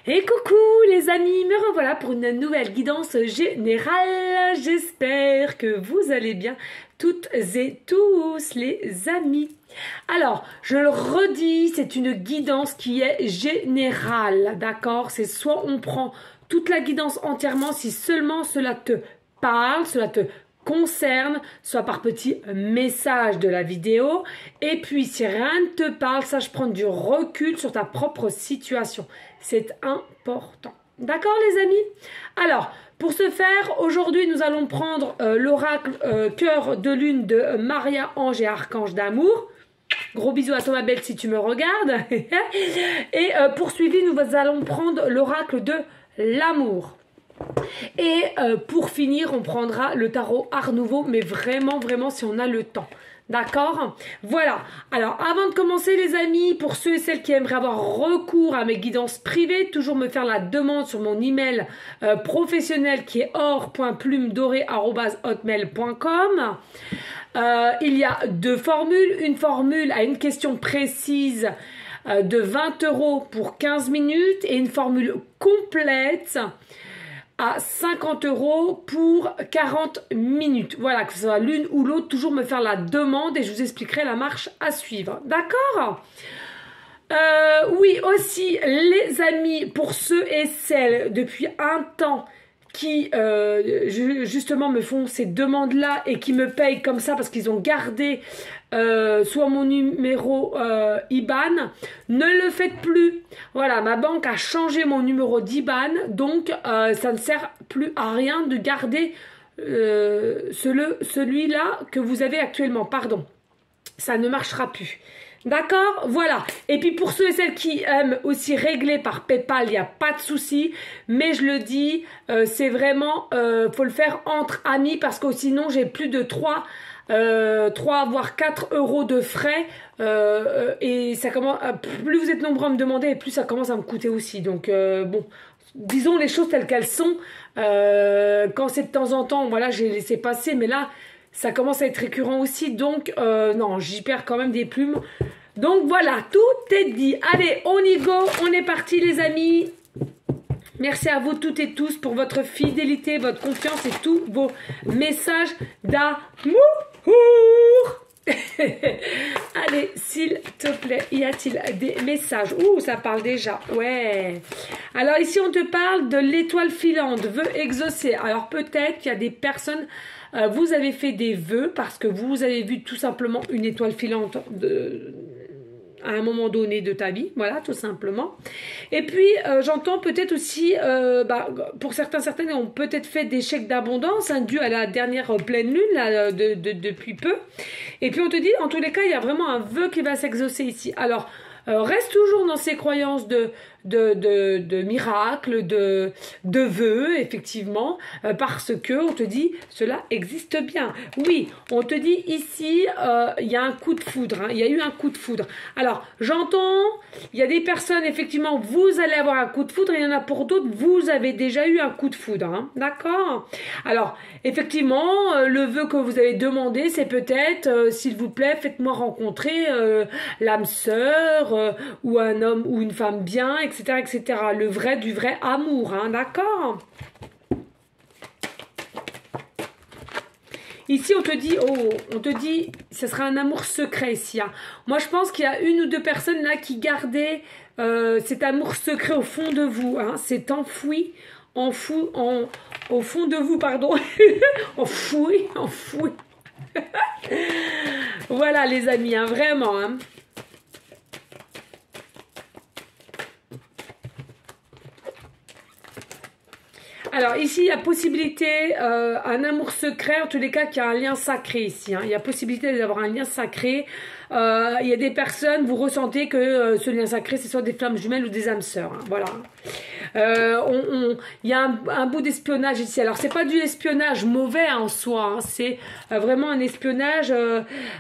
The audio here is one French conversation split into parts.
Et coucou les amis, me revoilà pour une nouvelle guidance générale. J'espère que vous allez bien toutes et tous les amis. Alors, je le redis, c'est une guidance qui est générale, d'accord? C'est soit on prend toute la guidance entièrement si seulement cela te parle, cela te concerne, soit par petit message de la vidéo. Et puis, si rien ne te parle, sache prendre du recul sur ta propre situation. C'est important. D'accord, les amis? Alors, pour ce faire, aujourd'hui, nous allons prendre l'oracle cœur de lune de Maria, ange et archange d'amour. Gros bisous à toi, ma belle, si tu me regardes. Et poursuivi, nous allons prendre l'oracle de l'amour. Et pour finir, on prendra le tarot Art Nouveau, mais vraiment, vraiment, si on a le temps. D'accord? Voilà. Alors, avant de commencer, les amis, pour ceux et celles qui aimeraient avoir recours à mes guidances privées, toujours me faire la demande sur mon email professionnel qui est or.plumedorée@hotmail.com. Il y a deux formules. Une formule à une question précise de 20 € pour 15 minutes et une formule complète à 50 € pour 40 minutes. Voilà, que ce soit l'une ou l'autre, toujours me faire la demande et je vous expliquerai la marche à suivre. D'accord? Oui, aussi, les amis, pour ceux et celles depuis un temps qui justement me font ces demandes-là et qui me payent comme ça parce qu'ils ont gardé soit mon numéro IBAN, ne le faites plus. Voilà, ma banque a changé mon numéro d'IBAN, donc ça ne sert plus à rien de garder celui-là que vous avez actuellement. Pardon, ça ne marchera plus. D'accord? Voilà. Et puis pour ceux et celles qui aiment aussi régler par PayPal, il n'y a pas de souci. Mais je le dis, c'est vraiment, faut le faire entre amis parce que sinon j'ai plus de 3 voire 4 € de frais. Et ça commence, plus vous êtes nombreux à me demander et plus ça commence à me coûter aussi. Donc bon, disons les choses telles qu'elles sont. Quand c'est de temps en temps, voilà, j'ai laissé passer. Mais là, ça commence à être récurrent aussi, donc non, j'y perds quand même des plumes. Donc voilà, tout est dit. Allez, on y go, on est parti les amis. Merci à vous toutes et tous pour votre fidélité, votre confiance et tous vos messages d'amour. Allez, s'il te plaît, y a-t-il des messages? Ouh, ça parle déjà, ouais. Alors ici, on te parle de l'étoile filante, vœux exaucés. Alors peut-être qu'il y a des personnes... vous avez fait des vœux parce que vous avez vu tout simplement une étoile filante à un moment donné de ta vie, voilà, tout simplement. Et puis, j'entends peut-être aussi, pour certaines ont peut-être fait des chèques d'abondance, dû à la dernière pleine lune, là, depuis peu. Et puis, on te dit, en tous les cas, il y a vraiment un vœu qui va s'exaucer ici. Alors, reste toujours dans ces croyances de miracles, de vœux, effectivement, parce que on te dit cela existe bien. Oui, on te dit ici, il y a un coup de foudre, hein, il y a eu un coup de foudre. Alors, j'entends, il y a des personnes, effectivement, vous allez avoir un coup de foudre, et il y en a pour d'autres, vous avez déjà eu un coup de foudre, hein, d'accord? Alors, effectivement, le vœu que vous avez demandé, c'est peut-être, s'il vous plaît, faites-moi rencontrer l'âme sœur, ou un homme ou une femme bien, etc., etc. Le vrai du vrai amour, hein, d'accord? Ici, on te dit, ce sera un amour secret ici. Hein. Moi, je pense qu'il y a une ou deux personnes là qui gardaient cet amour secret au fond de vous. Hein. C'est enfoui, au fond de vous, pardon. enfoui. Voilà, les amis, hein, vraiment. Hein. Alors ici, il y a possibilité, un amour secret, en tous les cas, qu'il y a un lien sacré ici. Hein. Il y a possibilité d'avoir un lien sacré. Il y a des personnes, vous ressentez que ce lien sacré, c'est soit des flammes jumelles ou des âmes sœurs. Hein. Voilà. Il y a un bout d'espionnage ici. Alors, c'est pas du espionnage mauvais en soi. Hein. C'est vraiment un espionnage.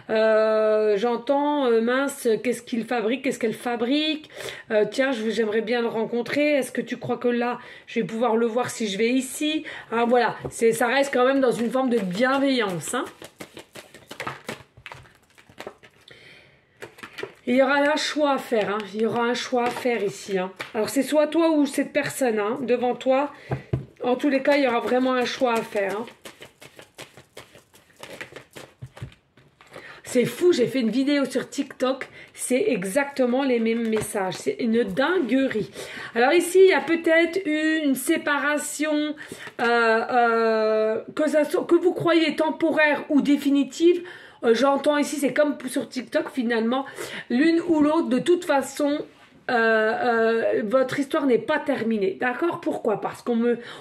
J'entends, mince, qu'est-ce qu'il fabrique, qu'est-ce qu'elle fabrique. Tiens, j'aimerais bien le rencontrer. Est-ce que tu crois que là, je vais pouvoir le voir si je vais ici? Hein, voilà. Ça reste quand même dans une forme de bienveillance. Hein. Et il y aura un choix à faire, hein. Il y aura un choix à faire ici, hein. Alors c'est soit toi ou cette personne, hein, devant toi. En tous les cas, il y aura vraiment un choix à faire, hein. C'est fou, j'ai fait une vidéo sur TikTok, c'est exactement les mêmes messages, c'est une dinguerie. Alors ici, il y a peut-être une séparation, que vous croyez temporaire ou définitive. J'entends ici, c'est comme sur TikTok finalement, l'une ou l'autre, de toute façon, votre histoire n'est pas terminée, d'accord? Pourquoi? Parce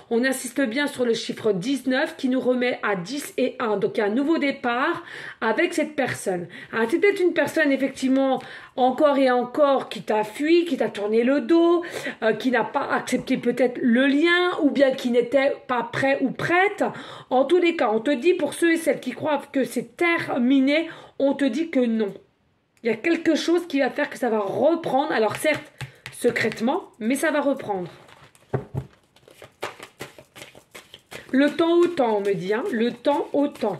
on insiste bien sur le chiffre 19 qui nous remet à 10 et 1, donc il y a un nouveau départ avec cette personne. Hein, c'est peut-être une personne effectivement encore et encore qui t'a fui, qui t'a tourné le dos, qui n'a pas accepté peut-être le lien ou bien qui n'était pas prêt ou prête. En tous les cas, on te dit, pour ceux et celles qui croient que c'est terminé, on te dit que non. Il y a quelque chose qui va faire que ça va reprendre. Alors certes, secrètement, mais ça va reprendre. Le temps au temps, on me dit. Hein, le temps au temps.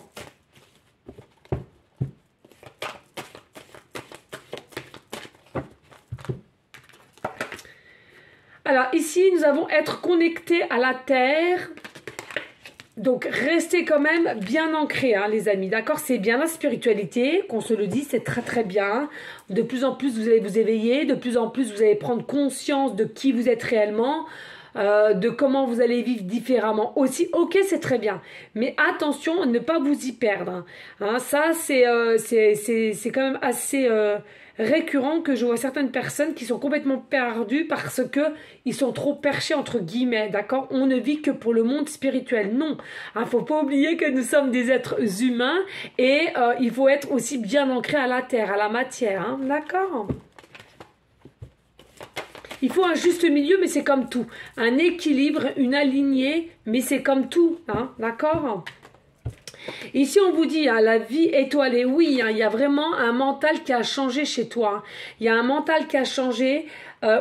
Alors ici, nous avons être connectés à la Terre. Donc, restez quand même bien ancrés, hein, les amis, d'accord? C'est bien la spiritualité, qu'on se le dit, c'est très très bien. De plus en plus, vous allez vous éveiller, de plus en plus, vous allez prendre conscience de qui vous êtes réellement, de comment vous allez vivre différemment aussi. Ok, c'est très bien, mais attention à ne pas vous y perdre. Hein, ça, c'est quand même assez récurrent que je vois certaines personnes qui sont complètement perdues parce que ils sont trop perchés entre guillemets, d'accord? On ne vit que pour le monde spirituel, non. Hein, faut pas oublier que nous sommes des êtres humains et il faut être aussi bien ancré à la terre, à la matière, hein, d'accord? Il faut un juste milieu, mais c'est comme tout. Un équilibre, une alignée, mais c'est comme tout, hein, d'accord? Ici, on vous dit, hein, la vie étoilée, oui, hein, il y a vraiment un mental qui a changé chez toi. Hein. Il y a un mental qui a changé,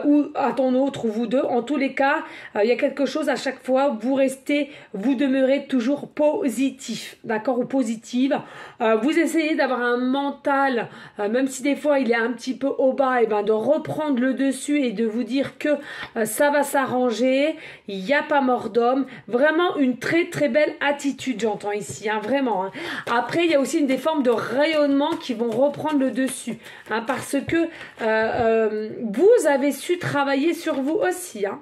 ou à ton autre, ou vous deux. En tous les cas, il y a quelque chose à chaque fois, vous demeurez toujours positif, d'accord, ou positive. Vous essayez d'avoir un mental, même si des fois il est un petit peu au bas, et ben de reprendre le dessus et de vous dire que ça va s'arranger, il n'y a pas mort d'homme. Vraiment une très très belle attitude, j'entends ici, hein, vraiment. Hein. Après, il y a aussi des formes de rayonnement qui vont reprendre le dessus, hein, parce que vous avez su travailler sur vous aussi, hein.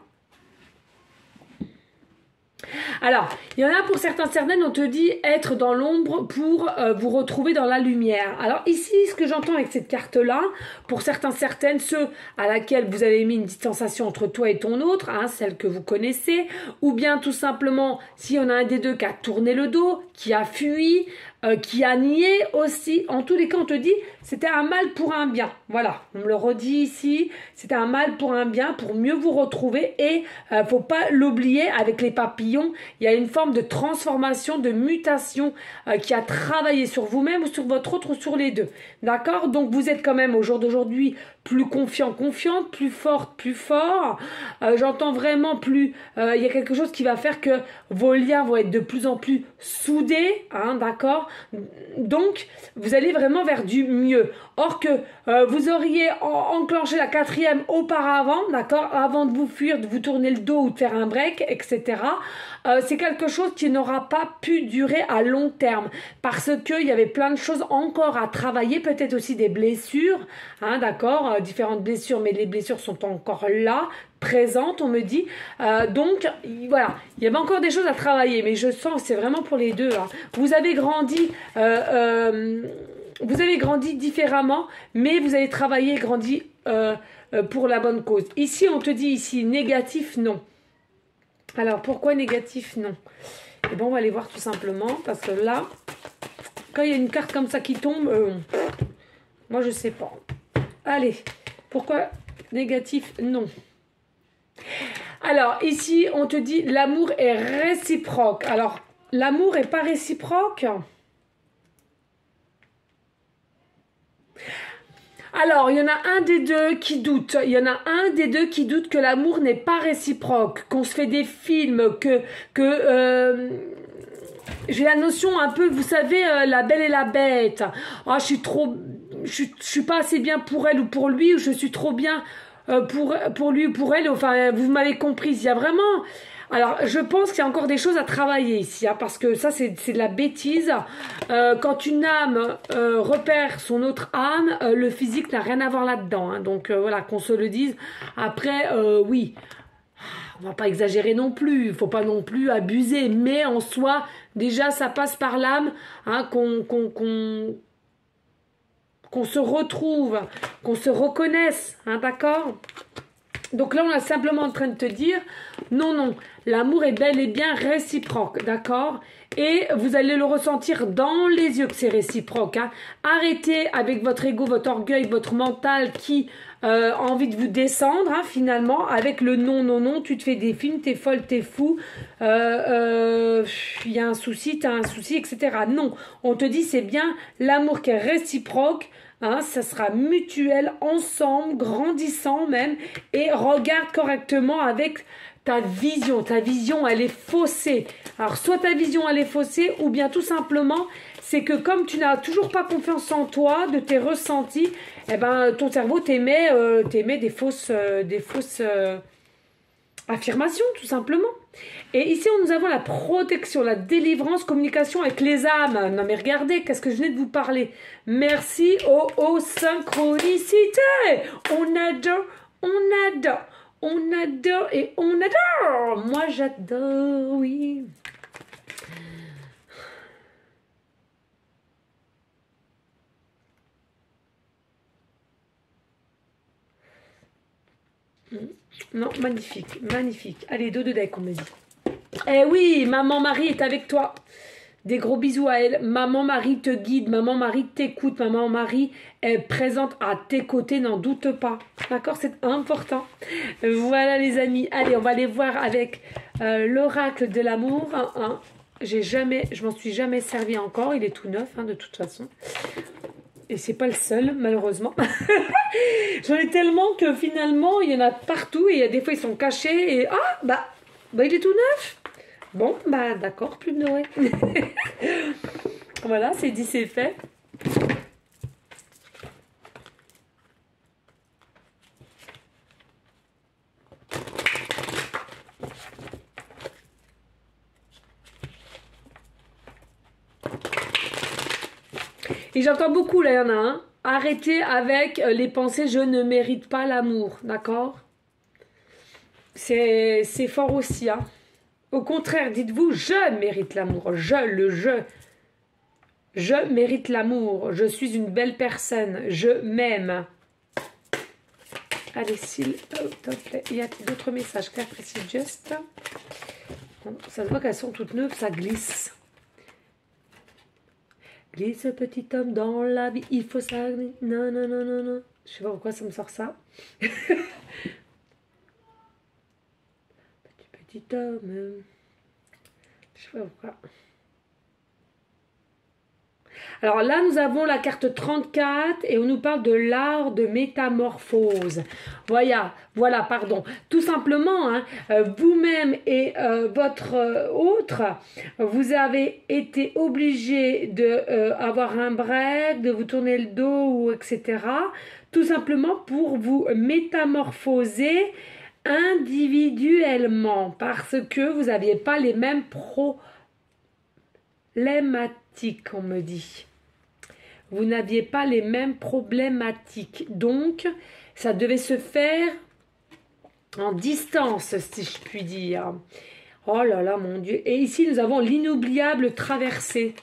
Alors, il y en a pour certaines, on te dit être dans l'ombre pour vous retrouver dans la lumière. Alors ici, ce que j'entends avec cette carte-là, pour certaines, ceux à laquelle vous avez mis une distanciation entre toi et ton autre, hein, celle que vous connaissez, ou bien tout simplement, si on a un des deux qui a tourné le dos, qui a fui, qui a nié aussi, en tous les cas, on te dit, c'était un mal pour un bien. Voilà, on me le redit ici, c'était un mal pour un bien, pour mieux vous retrouver, et faut pas l'oublier, avec les papillons, il y a une forme de transformation, de mutation qui a travaillé sur vous-même ou sur votre autre ou sur les deux. D'accord? Donc vous êtes quand même au jour d'aujourd'hui plus confiant, confiante, plus forte, plus fort. J'entends vraiment plus... il y a quelque chose qui va faire que vos liens vont être de plus en plus soudés, hein, d'accord? Donc vous allez vraiment vers du mieux. Or que vous auriez enclenché la quatrième auparavant, d'accord? Avant de vous fuir, de vous tourner le dos ou de faire un break, etc. C'est quelque chose qui n'aura pas pu durer à long terme parce qu'il y avait plein de choses encore à travailler, peut-être aussi des blessures, hein, d'accord, différentes blessures, mais les blessures sont encore là, présentes, on me dit. Donc, voilà, il y avait encore des choses à travailler, mais je sens, c'est vraiment pour les deux. Hein. Vous avez grandi... vous avez grandi différemment, mais vous avez travaillé et grandi pour la bonne cause. Ici, on te dit ici, négatif, non. Alors, pourquoi négatif, non? Et bon, on va aller voir tout simplement, parce que là, quand il y a une carte comme ça qui tombe, moi, je sais pas. Allez, pourquoi négatif, non? Alors, ici, on te dit, l'amour est réciproque. Alors, l'amour est pas réciproque? Alors, il y en a un des deux qui doute. Il y en a un des deux qui doute que l'amour n'est pas réciproque, qu'on se fait des films, j'ai la notion un peu, vous savez, La Belle et la Bête. Oh, je suis trop... je suis pas assez bien pour elle ou pour lui, ou je suis trop bien pour lui ou pour elle. Enfin, vous m'avez compris. Il y a vraiment... Alors, je pense qu'il y a encore des choses à travailler ici, hein, parce que ça, c'est de la bêtise. Quand une âme repère son autre âme, le physique n'a rien à voir là-dedans. Hein, donc, voilà, qu'on se le dise. Après, oui, on va pas exagérer non plus. Il faut pas non plus abuser. Mais en soi, déjà, ça passe par l'âme, hein, qu'on se retrouve, qu'on se reconnaisse, hein, d'accord? Donc là, on est simplement en train de te dire, non, non, l'amour est bel et bien réciproque, d'accord? Et vous allez le ressentir dans les yeux que c'est réciproque. Hein. Arrêtez avec votre ego, votre orgueil, votre mental qui a envie de vous descendre, hein, finalement, avec le non, non, non, tu te fais des films, t'es folle, t'es fou, il y a un souci, t'as un souci, etc. Non, on te dit c'est bien l'amour qui est réciproque. Hein, ça sera mutuel, ensemble, grandissant même, et regarde correctement avec ta vision. Ta vision, elle est faussée. Alors, soit ta vision, elle est faussée, ou bien tout simplement, c'est que comme tu n'as toujours pas confiance en toi, de tes ressentis, eh ben, ton cerveau t'émet des fausses affirmation, tout simplement. Et ici, nous avons la protection, la délivrance, communication avec les âmes. Non mais regardez, qu'est-ce que je venais de vous parler. Merci aux synchronicités. On adore, on adore, on adore et on adore. Moi, j'adore, oui. Non, magnifique, magnifique. Allez, dos de deck, on me dit. Eh oui, maman Marie est avec toi. Des gros bisous à elle. Maman Marie te guide, maman Marie t'écoute, maman Marie est présente à tes côtés, n'en doute pas. D'accord, c'est important. Voilà les amis. Allez, on va aller voir avec l'oracle de l'amour. Je m'en suis jamais servi encore. Il est tout neuf, hein, de toute façon. Et c'est pas le seul, malheureusement. J'en ai tellement que finalement, il y en a partout. Et il y a des fois, ils sont cachés. Et bah il est tout neuf. Bon, bah d'accord, plus de Noé. Voilà, c'est dit, c'est fait. Et j'entends beaucoup, là, il y en a un. Arrêtez avec les pensées « je ne mérite pas l'amour », d'accord? C'est fort aussi, hein. Au contraire, dites-vous « je mérite l'amour », je mérite l'amour, je suis une belle personne, je m'aime. Allez, s'il te plaît, il y a d'autres messages, clair, précis, just. Ça se voit qu'elles sont toutes neuves, ça glisse. Glisse petit homme dans la vie, il faut ça. Non, non, non, non, non. Je sais pas pourquoi ça me sort ça. Petit homme. Je sais pas pourquoi. Alors là, nous avons la carte 34 et on nous parle de l'art de métamorphose. Voilà, pardon. Tout simplement, hein, vous-même et votre autre, vous avez été obligé d'avoir un break, de vous tourner le dos, ou etc. Tout simplement pour vous métamorphoser individuellement parce que vous n'aviez pas les mêmes problématiques, on me dit. Vous n'aviez pas les mêmes problématiques. Donc, ça devait se faire en distance, si je puis dire. Oh là là, mon Dieu. Et ici, nous avons l'inoubliable traversée.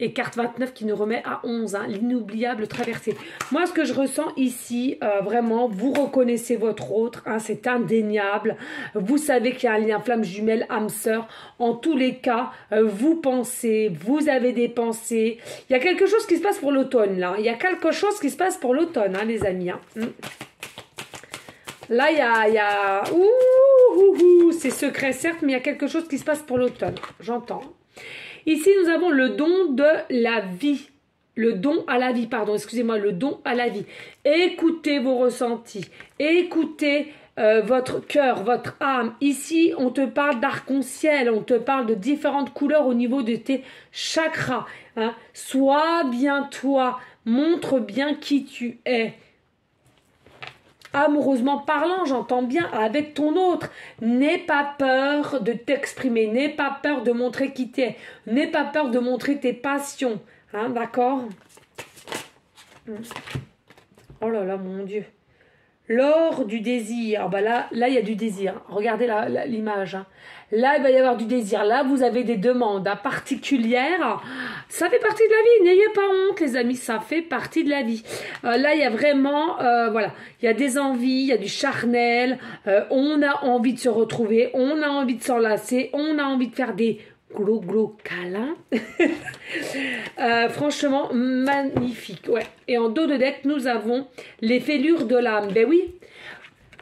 Et carte 29 qui nous remet à 11, hein, l'inoubliable traversée. Moi, ce que je ressens ici, vraiment, vous reconnaissez votre autre, hein, c'est indéniable. Vous savez qu'il y a un lien flamme jumelle, âme sœur. En tous les cas, vous pensez, vous avez des pensées. Il y a quelque chose qui se passe pour l'automne, là. Il y a quelque chose qui se passe pour l'automne, hein, les amis. Hein. Là, il y a... c'est secret, certes, mais il y a quelque chose qui se passe pour l'automne. J'entends. Ici, nous avons le don de la vie. Le don à la vie, pardon, excusez-moi, le don à la vie. Écoutez vos ressentis. Écoutez votre cœur, votre âme. Ici, on te parle d'arc-en-ciel. On te parle de différentes couleurs au niveau de tes chakras. Hein. Sois bien toi. Montre bien qui tu es. Amoureusement parlant, j'entends bien, avec ton autre. N'aie pas peur de t'exprimer, n'aie pas peur de montrer qui t'es, n'aie pas peur de montrer tes passions. Hein, d'accord? Oh là là, mon Dieu. L'or du désir. Bah là, il y a du désir. Regardez l'image. Hein. Là, il va y avoir du désir. Là, vous avez des demandes particulières. Ça fait partie de la vie. N'ayez pas honte, les amis. Ça fait partie de la vie. Là, il y a vraiment, voilà, il y a des envies, il y a du charnel. On a envie de se retrouver. On a envie de s'enlacer. On a envie de faire des glo câlins. Franchement, magnifique. Ouais. Et en dos de deck, nous avons les fêlures de l'âme. Ben oui.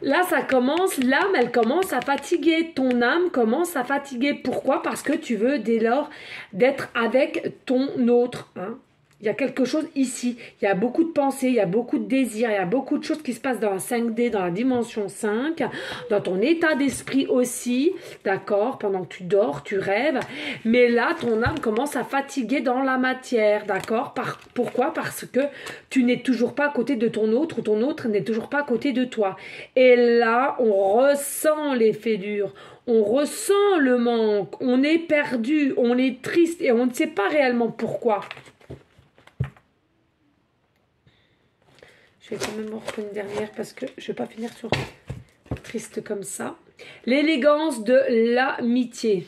Là, ça commence, l'âme, elle commence à fatiguer. Ton âme commence à fatiguer. Pourquoi? Parce que tu veux dès lors d'être avec ton autre. Hein. Il y a quelque chose ici. Il y a beaucoup de pensées, il y a beaucoup de désirs, il y a beaucoup de choses qui se passent dans la 5D, dans la dimension 5, dans ton état d'esprit aussi. D'accord? Pendant que tu dors, tu rêves. Mais là, ton âme commence à fatiguer dans la matière. D'accord? Pourquoi? Parce que tu n'es toujours pas à côté de ton autre ou ton autre n'est toujours pas à côté de toi. Et là, on ressent les fêlures. On ressent le manque. On est perdu. On est triste et on ne sait pas réellement pourquoi. Je vais quand même en reprendre une dernière parce que je ne vais pas finir sur triste comme ça. L'élégance de l'amitié.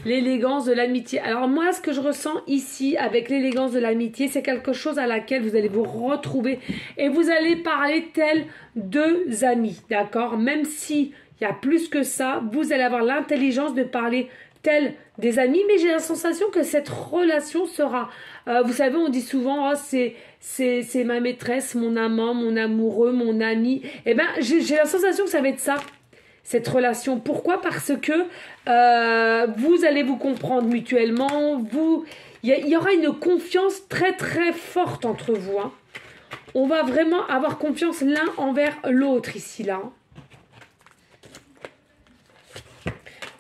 L'élégance de l'amitié. Alors moi, ce que je ressens ici avec l'élégance de l'amitié, c'est quelque chose à laquelle vous allez vous retrouver et vous allez parler tels deux amis, d'accord? Même s'il y a plus que ça, vous allez avoir l'intelligence de parler tels des amis, mais j'ai la sensation que cette relation sera... vous savez, on dit souvent, oh, c'est ma maîtresse, mon amant, mon amoureux, mon ami. Eh bien, j'ai la sensation que ça va être ça, cette relation. Pourquoi? Parce que vous allez vous comprendre mutuellement. Il y aura une confiance très très forte entre vous. Hein. On va vraiment avoir confiance l'un envers l'autre ici, là.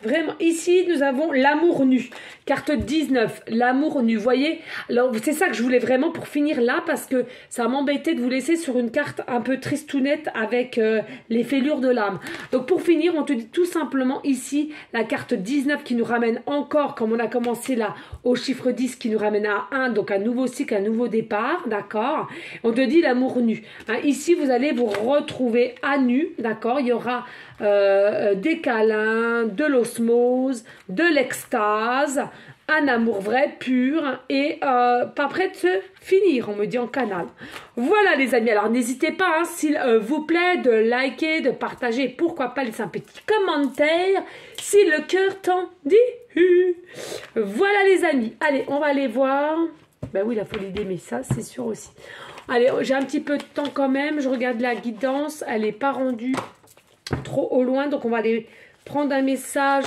Vraiment, ici, nous avons l'amour nu. Carte 19, l'amour nu. Vous voyez? Alors, c'est ça que je voulais vraiment pour finir là, parce que ça m'embêtait de vous laisser sur une carte un peu tristounette avec les fêlures de l'âme. Donc, pour finir, on te dit tout simplement ici, la carte 19 qui nous ramène encore, comme on a commencé là, au chiffre 10 qui nous ramène à 1, donc un nouveau cycle, un nouveau départ, d'accord? On te dit l'amour nu. Hein, ici, vous allez vous retrouver à nu, d'accord? Il y aura des câlins, de l'osmose, de l'extase, un amour vrai, pur et pas prêt de se finir, on me dit en canal. Voilà les amis, alors n'hésitez pas, hein, s'il vous plaît, de liker, de partager, pourquoi pas laisser un petit commentaire si le cœur t'en dit. Voilà les amis, allez, on va aller voir. Ben oui, la folie d'aimer ça, c'est sûr aussi. Allez, j'ai un petit peu de temps quand même, je regarde la guidance, elle n'est pas rendue trop au loin, donc on va aller prendre un message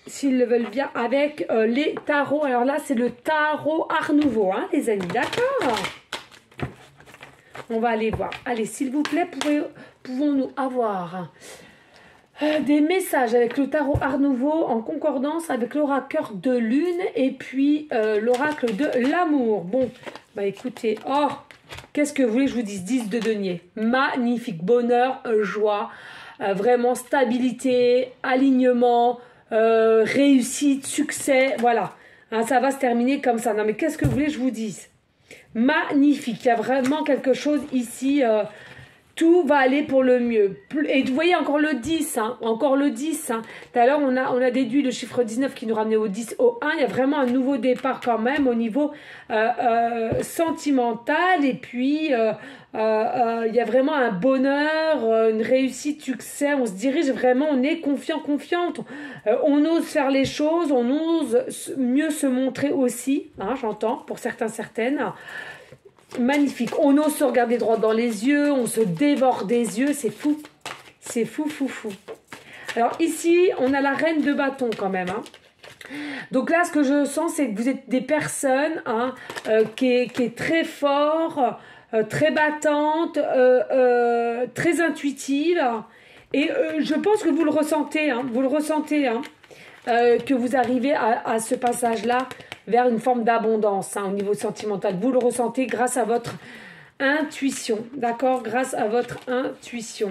s'ils le veulent bien avec les tarots. Alors là c'est le tarot Art Nouveau, hein, les amis, d'accord? On va aller voir. Allez, s'il vous plaît, pouvons-nous avoir des messages avec le tarot Art Nouveau en concordance avec l'oracle de lune et puis l'oracle de l'amour. Bon, bah écoutez, oh, qu'est-ce que vous voulez que je vous dise? 10 de denier. Magnifique. Bonheur, joie, vraiment stabilité, alignement, réussite, succès. Voilà. Hein, ça va se terminer comme ça. Non, mais qu'est-ce que vous voulez que je vous dise? Magnifique. Il y a vraiment quelque chose ici. Tout va aller pour le mieux. Et vous voyez encore le 10, hein, encore le 10. Hein. Tout à l'heure, on a déduit le chiffre 19 qui nous ramenait au 10, au 1. Il y a vraiment un nouveau départ quand même au niveau sentimental. Et puis, il y a vraiment un bonheur, une réussite, succès. On se dirige vraiment, on est confiant, confiante. On ose faire les choses, on ose mieux se montrer aussi. Hein, j'entends, pour certains, certaines. Magnifique, on ose se regarder droit dans les yeux, on se dévore des yeux, c'est fou, c'est fou, fou, fou. Alors ici, on a la reine de bâton quand même. Hein. Donc là, ce que je sens, c'est que vous êtes des personnes hein, qui est très fort, très battante, très intuitive. Et je pense que vous le ressentez, hein, que vous arrivez à ce passage-là vers une forme d'abondance hein, au niveau sentimental. Vous le ressentez grâce à votre intuition, d'accord? Grâce à votre intuition.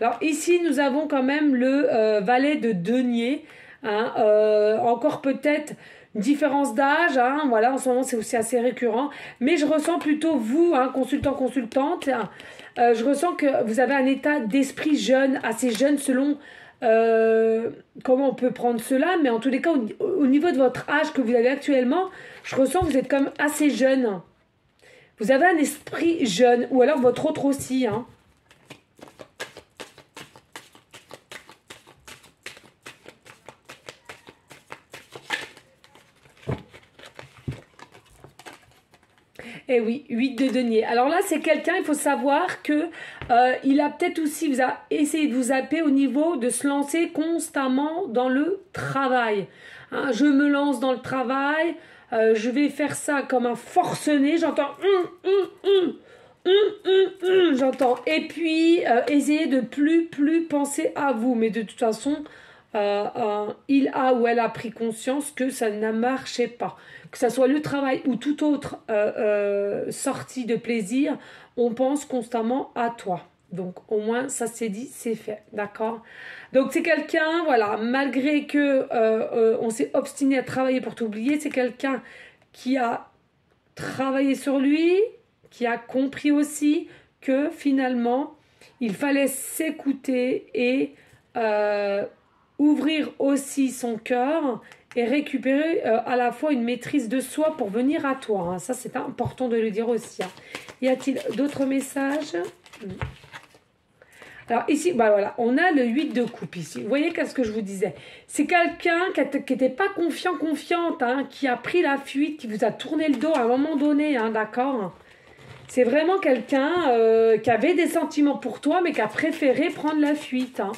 Alors ici, nous avons quand même le valet de denier. Hein, encore peut-être une différence d'âge. Hein, voilà, en ce moment, c'est aussi assez récurrent. Mais je ressens plutôt vous, hein, consultant, consultante. Je ressens que vous avez un état d'esprit jeune, assez jeune selon comment on peut prendre cela. Mais en tous les cas, au niveau de votre âge que vous avez actuellement, je ressens que vous êtes quand même assez jeune. Vous avez un esprit jeune. Ou alors votre autre aussi, hein. Eh oui, 8 de denier. Alors là, c'est quelqu'un, il faut savoir que il a peut-être aussi vous a essayé de vous zapper au niveau de se lancer constamment dans le travail. Hein, je me lance dans le travail, je vais faire ça comme un forcené, j'entends j'entends. Et puis, essayez de plus penser à vous. Mais de toute façon, il a ou elle a pris conscience que ça ne marchait pas. Que ça soit le travail ou toute autre sortie de plaisir, on pense constamment à toi. Donc, au moins, ça c'est dit, c'est fait. D'accord? Donc, c'est quelqu'un, voilà, malgré que on s'est obstiné à travailler pour t'oublier, c'est quelqu'un qui a travaillé sur lui, qui a compris aussi que finalement, il fallait s'écouter et ouvrir aussi son cœur et récupérer à la fois une maîtrise de soi pour venir à toi. Hein. Ça, c'est important de le dire aussi. Hein. Y a-t-il d'autres messages? Alors ici, bah voilà, on a le 8 de coupe ici. Vous voyez qu'est-ce que je vous disais? C'est quelqu'un qui n'était pas confiante, hein, qui a pris la fuite, qui vous a tourné le dos à un moment donné, hein, d'accord? C'est vraiment quelqu'un qui avait des sentiments pour toi, mais qui a préféré prendre la fuite. Hein.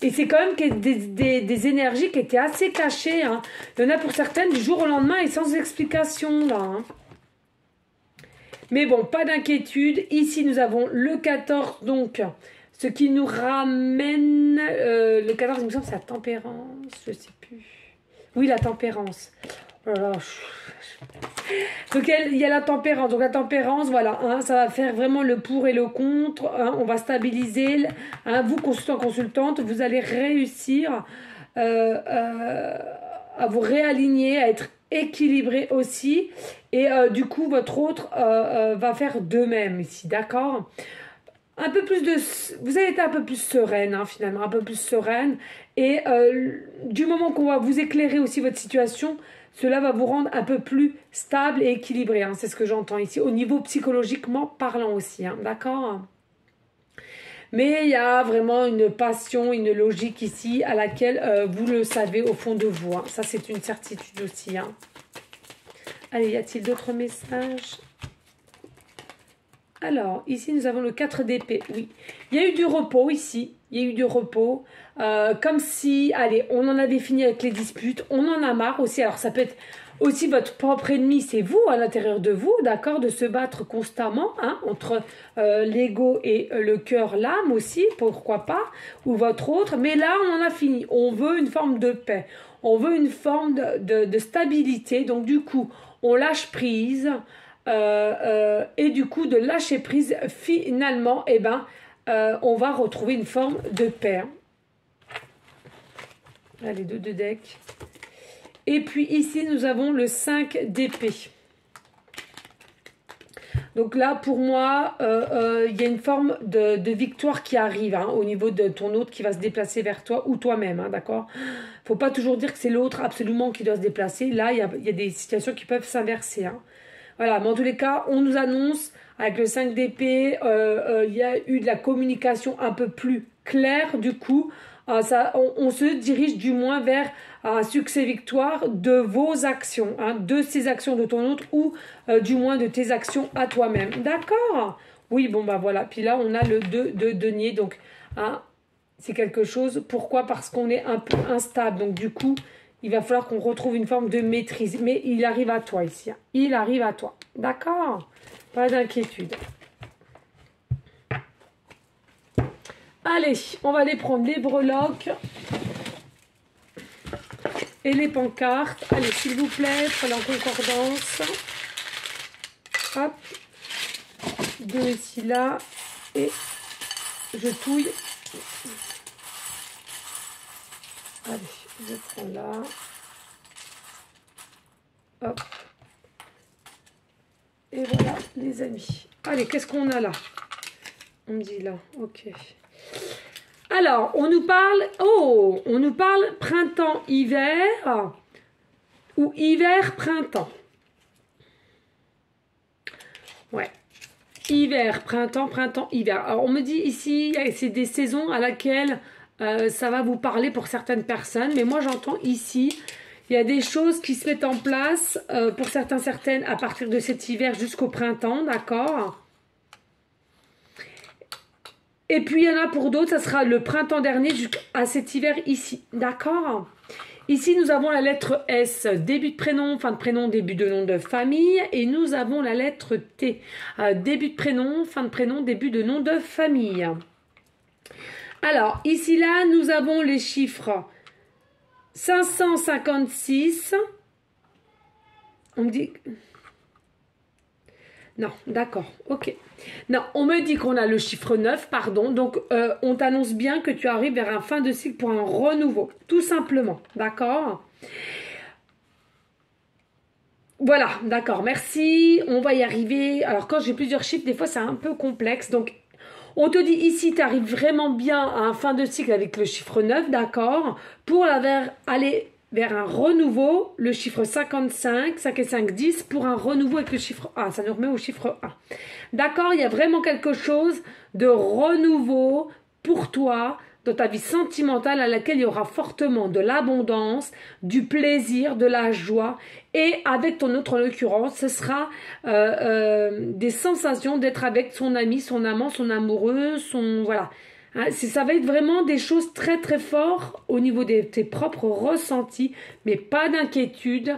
Et c'est quand même des énergies qui étaient assez cachées. Hein. Il y en a pour certaines du jour au lendemain et sans explication. Là, hein. Mais bon, pas d'inquiétude. Ici, nous avons le 14, donc, ce qui nous ramène... le 14, il me semble, c'est la tempérance. Je ne sais plus. Oui, la tempérance. Voilà. Donc il y a la tempérance. Donc la tempérance, voilà, hein, ça va faire vraiment le pour et le contre. Hein, on va stabiliser. Hein, vous, consultante, vous allez réussir à vous réaligner, à être équilibré aussi. Et du coup, votre autre va faire de même ici, d'accord? Un peu plus de... Vous allez être un peu plus sereine, hein, finalement, un peu plus sereine. Et du moment qu'on va vous éclairer aussi votre situation, cela va vous rendre un peu plus stable et équilibré. Hein, c'est ce que j'entends ici, au niveau psychologiquement parlant aussi, hein, d'accord? Mais il y a vraiment une passion, une logique ici à laquelle vous le savez au fond de vous. Hein. Ça, c'est une certitude aussi. Hein. Allez, y a-t-il d'autres messages? Alors, ici, nous avons le 4 d'épée. Oui, il y a eu du repos ici. Il y a eu du repos. Comme si, allez, on en avait fini avec les disputes. On en a marre aussi. Alors, ça peut être aussi votre propre ennemi. C'est vous, à l'intérieur de vous, d'accord? De se battre constamment, hein, entre l'ego et le cœur, l'âme aussi, pourquoi pas. Ou votre autre. Mais là, on en a fini. On veut une forme de paix. On veut une forme de stabilité. Donc, du coup, on lâche prise. Et du coup de lâcher prise finalement eh ben, on va retrouver une forme de paix. Allez, deux de deck. Et puis ici nous avons le 5 d'épée. Donc là pour moi il y a une forme de victoire qui arrive, hein, au niveau de ton autre qui va se déplacer vers toi ou toi-même, hein, d'accord? Faut pas toujours dire que c'est l'autre absolument qui doit se déplacer. Là il y a des situations qui peuvent s'inverser, hein. Voilà, mais en tous les cas, on nous annonce, avec le 5 d'épée, il y a eu de la communication un peu plus claire, du coup, on se dirige du moins vers un succès-victoire de vos actions, hein, de ces actions de ton autre, ou du moins de tes actions à toi-même. D'accord? Oui, bon, bah voilà. Puis là, on a le 2 de denier, donc, hein, c'est quelque chose. Pourquoi? Parce qu'on est un peu instable, donc du coup... Il va falloir qu'on retrouve une forme de maîtrise. Mais il arrive à toi ici. Hein. Il arrive à toi. D'accord? Pas d'inquiétude. Allez, on va aller prendre les breloques et les pancartes. Allez, s'il vous plaît, prenez en concordance. Hop. 2 ici, là. Et je touille. Allez, je prends là. Hop. Et voilà, les amis. Allez, qu'est-ce qu'on a là? On me dit là, ok. Alors, on nous parle printemps-hiver ou hiver-printemps. Ouais. Hiver, printemps, printemps-hiver. Alors, on me dit ici, c'est des saisons à laquelle ça va vous parler pour certaines personnes. Mais moi, j'entends ici, il y a des choses qui se mettent en place pour certaines à partir de cet hiver jusqu'au printemps, d'accord? Et puis, il y en a pour d'autres, ça sera le printemps dernier jusqu'à cet hiver ici, d'accord? Ici, nous avons la lettre S, début de prénom, fin de prénom, début de nom de famille. Et nous avons la lettre T, début de prénom, fin de prénom, début de nom de famille. Alors, ici, là, nous avons les chiffres 556. On me dit... Non, d'accord, ok. Non, on me dit qu'on a le chiffre 9, pardon. Donc, on t'annonce bien que tu arrives vers un fin de cycle pour un renouveau. Tout simplement, d'accord? Voilà, d'accord, merci. On va y arriver. Alors, quand j'ai plusieurs chiffres, des fois, c'est un peu complexe. Donc, on te dit ici, tu arrives vraiment bien à un fin de cycle avec le chiffre 9, d'accord? Pour aller vers un renouveau, le chiffre 55, 5 et 5, 10, pour un renouveau avec le chiffre 1. Ça nous remet au chiffre 1. D'accord, il y a vraiment quelque chose de renouveau pour toi dans ta vie sentimentale à laquelle il y aura fortement de l'abondance, du plaisir, de la joie. Et avec ton autre, en l'occurrence, ce sera des sensations d'être avec son ami, son amant, son amoureux, son... Voilà. Hein, ça va être vraiment des choses très très fortes au niveau de tes propres ressentis, mais pas d'inquiétude.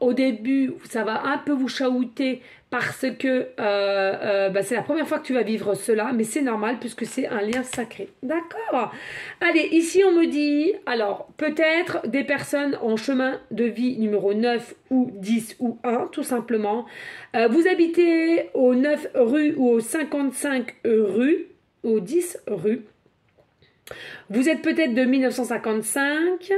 Au début, ça va un peu vous chahuter parce que c'est la première fois que tu vas vivre cela, mais c'est normal puisque c'est un lien sacré. D'accord? Allez, ici on me dit, alors peut-être des personnes en chemin de vie numéro 9 ou 10 ou 1, tout simplement. Vous habitez au 9 rue ou au 55 rue. Au 10 rue. Vous êtes peut-être de 1955.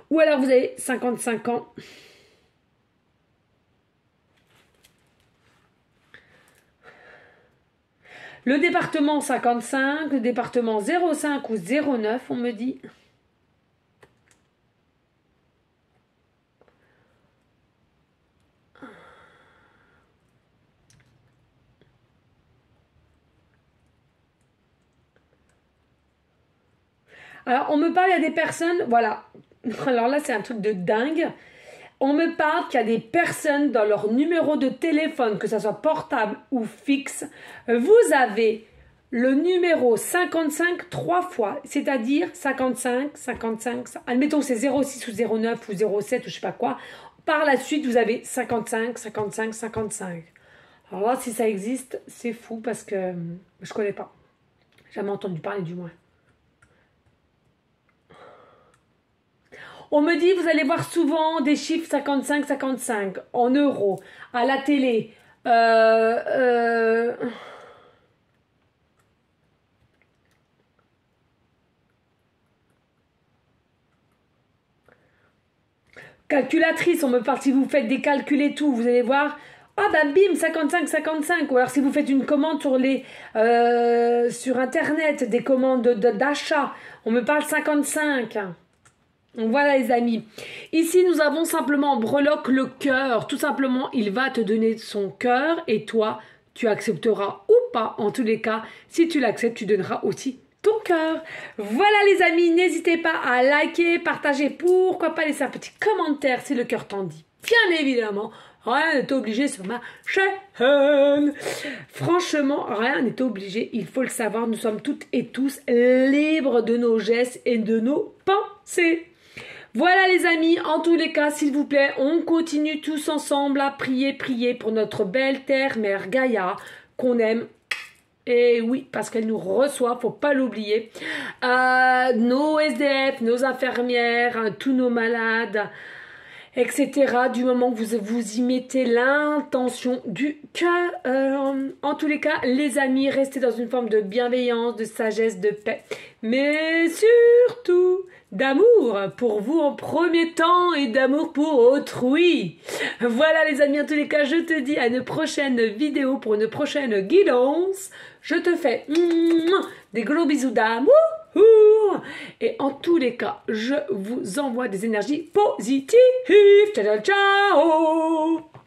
Ou alors vous avez 55 ans. Le département 55, le département 05 ou 09, on me dit. Alors, on me parle, il y a des personnes, voilà. Alors là, c'est un truc de dingue. On me parle qu'il y a des personnes dans leur numéro de téléphone, que ce soit portable ou fixe. Vous avez le numéro 55 3 fois, c'est-à-dire 55, 55, admettons c'est 06 ou 09 ou 07 ou je sais pas quoi. Par la suite, vous avez 55, 55, 55. Alors là, si ça existe, c'est fou parce que je connais pas. Jamais entendu parler du moins. On me dit, vous allez voir souvent des chiffres 55, 55 en euros, à la télé. Calculatrice, on me parle, si vous faites des calculs et tout, vous allez voir, ah ben bim, 55, 55. Ou alors si vous faites une commande sur Internet, des commandes d'achat, on me parle 55. Donc voilà les amis, ici nous avons simplement breloque le cœur, tout simplement il va te donner son cœur et toi tu accepteras ou pas, en tous les cas si tu l'acceptes tu donneras aussi ton cœur. Voilà les amis, n'hésitez pas à liker, partager, pourquoi pas laisser un petit commentaire si le cœur t'en dit, bien évidemment. Rien n'est obligé sur ma chaîne. Franchement, rien n'est obligé. Il faut le savoir, nous sommes toutes et tous libres de nos gestes et de nos pensées. Voilà les amis, en tous les cas, s'il vous plaît, on continue tous ensemble à prier pour notre belle terre, Mère Gaïa, qu'on aime. Et oui, parce qu'elle nous reçoit, faut pas l'oublier. Nos SDF, nos infirmières, hein, tous nos malades, etc. Du moment que vous y mettez l'intention du cœur. En tous les cas, les amis, restez dans une forme de bienveillance, de sagesse, de paix. Mais surtout d'amour pour vous en premier temps et d'amour pour autrui. Voilà les amis, en tous les cas, je te dis à une prochaine vidéo pour une prochaine guidance. Je te fais des gros bisous d'amour. Et en tous les cas, je vous envoie des énergies positives. Ciao, ciao, ciao.